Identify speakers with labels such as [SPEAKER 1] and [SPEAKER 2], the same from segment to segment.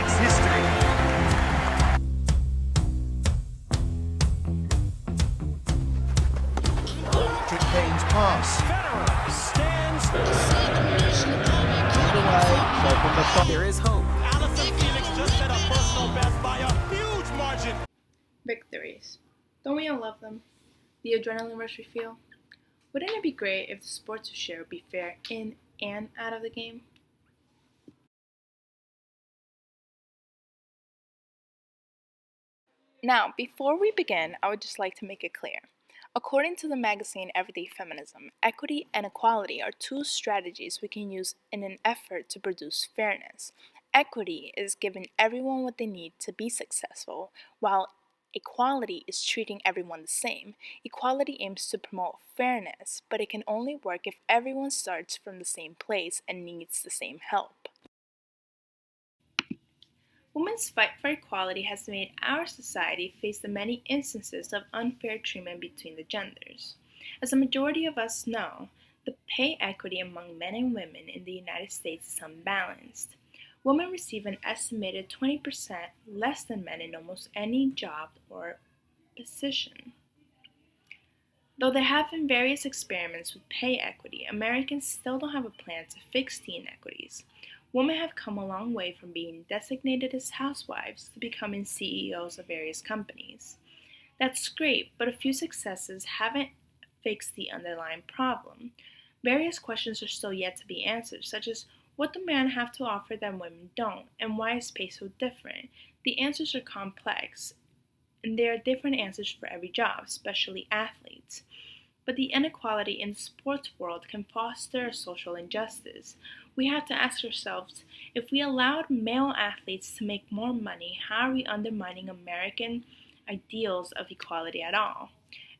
[SPEAKER 1] makes history.
[SPEAKER 2] Patrick Kane's pass.
[SPEAKER 1] Federer stands.
[SPEAKER 3] There is hope.
[SPEAKER 1] Allison Felix just set a personal best by a huge margin.
[SPEAKER 4] Victories. Don't we all love them? The adrenaline rush we feel? Wouldn't it be great if the sports we share would be fair in and out of the game? Now, before we begin, I would just like to make it clear. According to the magazine Everyday Feminism, equity and equality are two strategies we can use in an effort to produce fairness. Equity is giving everyone what they need to be successful, while equality is treating everyone the same. Equality aims to promote fairness, but it can only work if everyone starts from the same place and needs the same help. Women's fight for equality has made our society face the many instances of unfair treatment between the genders. As the majority of us know, the pay equity among men and women in the United States is unbalanced. Women receive an estimated 20% less than men in almost any job or position. Though there have been various experiments with pay equity, Americans still don't have a plan to fix the inequities. Women have come a long way from being designated as housewives to becoming CEOs of various companies. That's great, but a few successes haven't fixed the underlying problem. Various questions are still yet to be answered, such as what do men have to offer that women don't, and why is pay so different? The answers are complex, and there are different answers for every job, especially athletes. But the inequality in the sports world can foster a social injustice. We have to ask ourselves, if we allowed male athletes to make more money, how are we undermining American ideals of equality at all?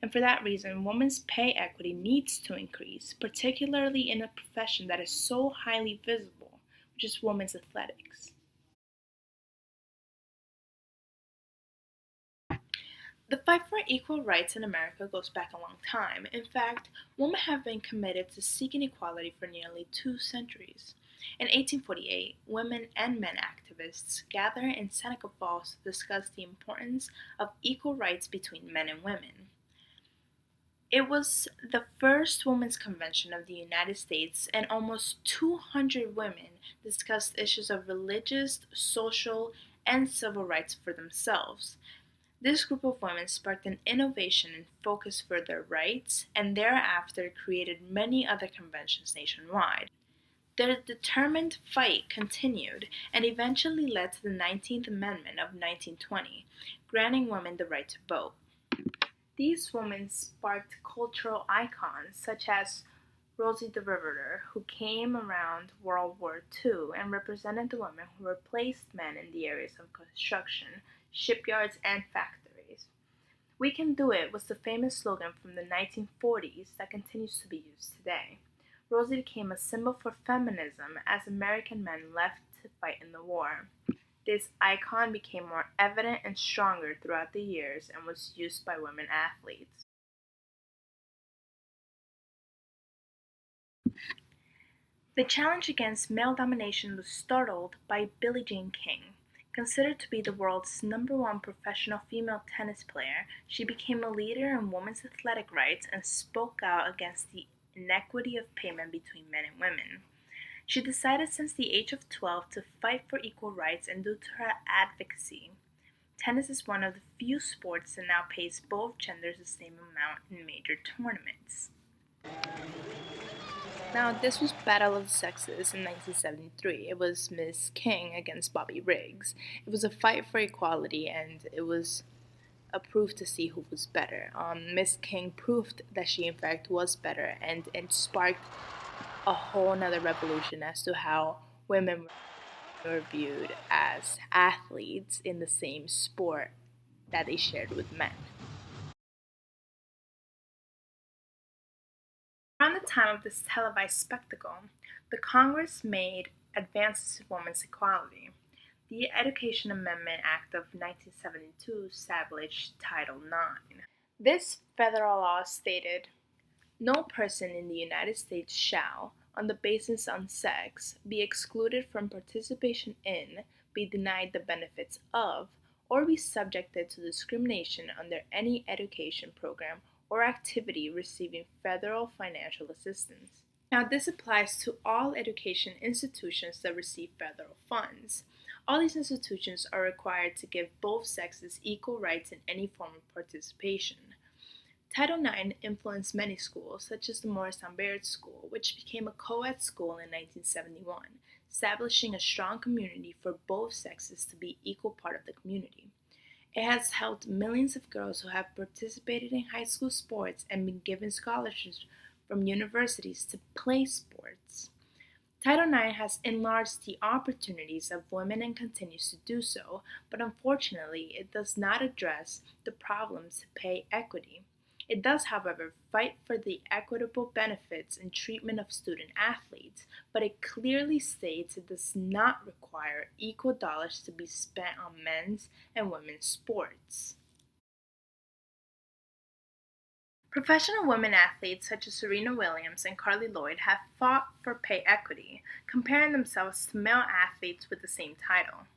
[SPEAKER 4] And for that reason, women's pay equity needs to increase, particularly in a profession that is so highly visible, which is women's athletics. The fight for equal rights in America goes back a long time. In fact, women have been committed to seeking equality for nearly 2 centuries. In 1848, women and men activists gathered in Seneca Falls to discuss the importance of equal rights between men and women. It was the first women's convention of the United States, and almost 200 women discussed issues of religious, social, and civil rights for themselves. This group of women sparked an innovation and focus for their rights, and thereafter created many other conventions nationwide. Their determined fight continued and eventually led to the 19th Amendment of 1920, granting women the right to vote. These women sparked cultural icons such as Rosie the Riveter, who came around World War II and represented the women who replaced men in the areas of construction, shipyards, and factories. "We can do it" was the famous slogan from the 1940s that continues to be used today. Rosie became a symbol for feminism as American men left to fight in the war. This icon became more evident and stronger throughout the years and was used by women athletes. The challenge against male domination was startled by Billie Jean King. Considered to be the world's #1 professional female tennis player, she became a leader in women's athletic rights and spoke out against the inequity of payment between men and women. She decided since the age of 12 to fight for equal rights, and due to her advocacy, tennis is one of the few sports that now pays both genders the same amount in major tournaments. Now, this was Battle of the Sexes in 1973. It was Miss King against Bobby Riggs. It was a fight for equality, and it was a proof to see who was better. Miss King proved that she in fact was better, and it sparked a whole nother revolution as to how women were viewed as athletes in the same sport that they shared with men. Around the time of this televised spectacle, the Congress made advances in women's equality. The Education Amendment Act of 1972 established Title IX. This federal law stated, "No person in the United States shall, on the basis of sex, be excluded from participation in, be denied the benefits of, or be subjected to discrimination under any education program or activity receiving federal financial assistance. Now, this applies to all education institutions that receive federal funds. All these institutions are required to give both sexes equal rights in any form of participation. Title IX influenced many schools, such as the Morristown Bayard School, which became a co-ed school in 1971, establishing a strong community for both sexes to be equal part of the community. It has helped millions of girls who have participated in high school sports and been given scholarships from universities to play sports. Title IX has enlarged the opportunities of women and continues to do so, but unfortunately, it does not address the problems to pay equity. It does, however, fight for the equitable benefits and treatment of student athletes, but it clearly states it does not require equal dollars to be spent on men's and women's sports. Professional women athletes such as Serena Williams and Carly Lloyd have fought for pay equity, comparing themselves to male athletes with the same title.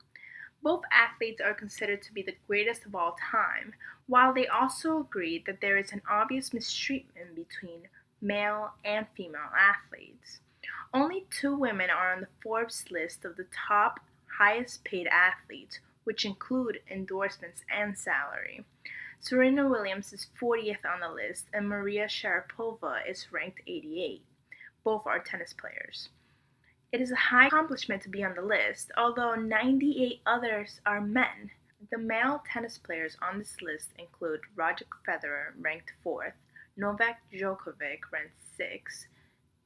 [SPEAKER 4] Both athletes are considered to be the greatest of all time, while they also agree that there is an obvious mistreatment between male and female athletes. Only 2 women are on the Forbes list of the top highest paid athletes, which include endorsements and salary. Serena Williams is 40th on the list, and Maria Sharapova is ranked 88th. Both are tennis players. It is a high accomplishment to be on the list, although 98 others are men. The male tennis players on this list include Roger Federer, ranked 4th, Novak Djokovic, ranked 6th,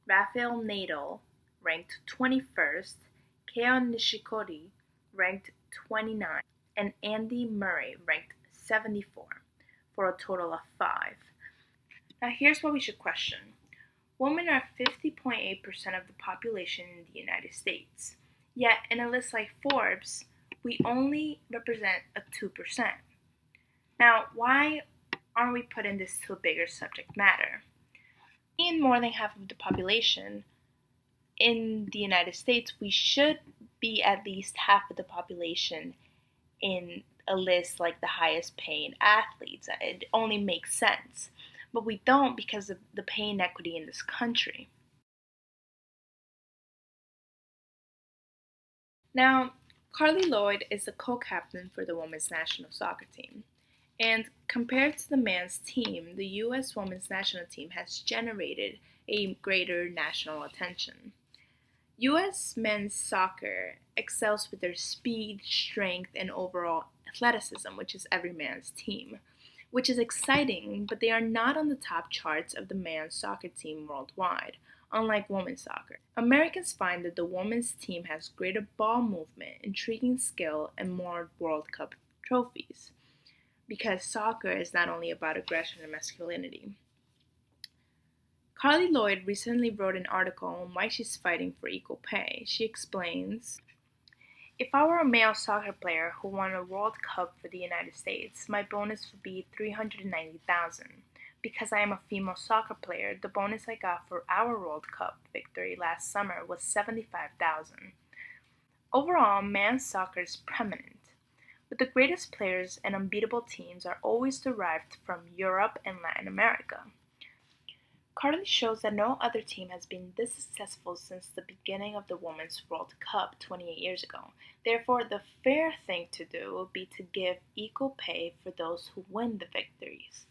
[SPEAKER 4] Rafael Nadal, ranked 21st, Kei Nishikori, ranked 29th, and Andy Murray, ranked 74, for a total of 5. Now here's what we should question. Women are 50.8% of the population in the United States, yet in a list like Forbes, we only represent a 2%. Now, why aren't we putting this to a bigger subject matter? Being more than half of the population in the United States, we should be at least half of the population in a list like the highest paying athletes. It only makes sense. But we don't because of the pay inequity in this country. Now, Carly Lloyd is the co-captain for the women's national soccer team. And compared to the men's team, the U.S. women's national team has generated a greater national attention. U.S. men's soccer excels with their speed, strength, and overall athleticism, which is every man's team, which is exciting, but they are not on the top charts of the men's soccer team worldwide, unlike women's soccer. Americans find that the women's team has greater ball movement, intriguing skill, and more World Cup trophies, because soccer is not only about aggression and masculinity. Carly Lloyd recently wrote an article on why she's fighting for equal pay. She explains, "If I were a male soccer player who won a World Cup for the United States, my bonus would be $390,000. Because I am a female soccer player, the bonus I got for our World Cup victory last summer was $75,000. Overall, men's soccer is prominent, but the greatest players and unbeatable teams are always derived from Europe and Latin America. Carly shows that no other team has been this successful since the beginning of the Women's World Cup 28 years ago. Therefore, the fair thing to do would be to give equal pay for those who win the victories."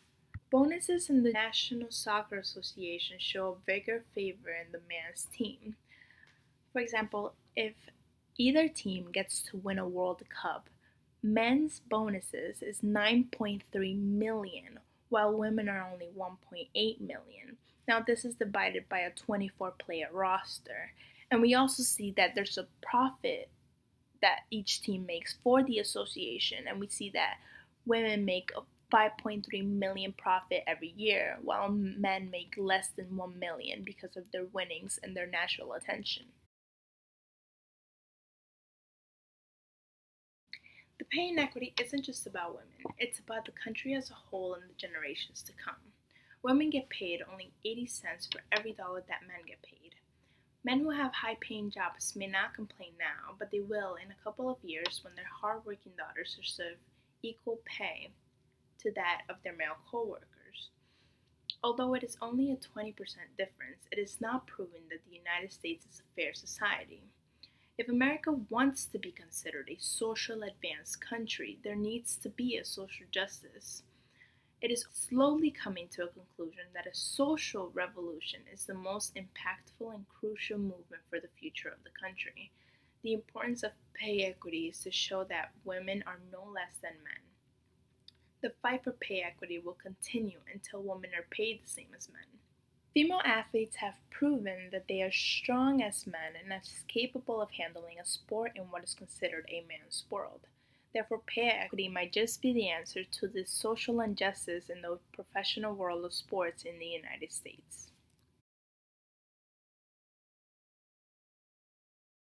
[SPEAKER 4] Bonuses in the National Soccer Association show a bigger favor in the men's team. For example, if either team gets to win a World Cup, men's bonuses is $9.3 million, while women are only $1.8 million. Now, this is divided by a 24-player roster. And we also see that there's a profit that each team makes for the association. And we see that women make a 5.3 million profit every year, while men make less than 1 million because of their winnings and their national attention. The pay inequity isn't just about women, it's about the country as a whole and the generations to come. Women get paid only 80 cents for every dollar that men get paid. Men who have high paying jobs may not complain now, but they will in a couple of years when their hard-working daughters receive equal pay to that of their male co-workers. Although it is only a 20% difference, it is not proven that the United States is a fair society. If America wants to be considered a social advanced country, there needs to be a social justice. It is slowly coming to a conclusion that a social revolution is the most impactful and crucial movement for the future of the country. The importance of pay equity is to show that women are no less than men. The fight for pay equity will continue until women are paid the same as men. Female athletes have proven that they are strong as men and as capable of handling a sport in what is considered a man's world. Therefore, pay equity might just be the answer to this social injustice in the professional world of sports in the United States.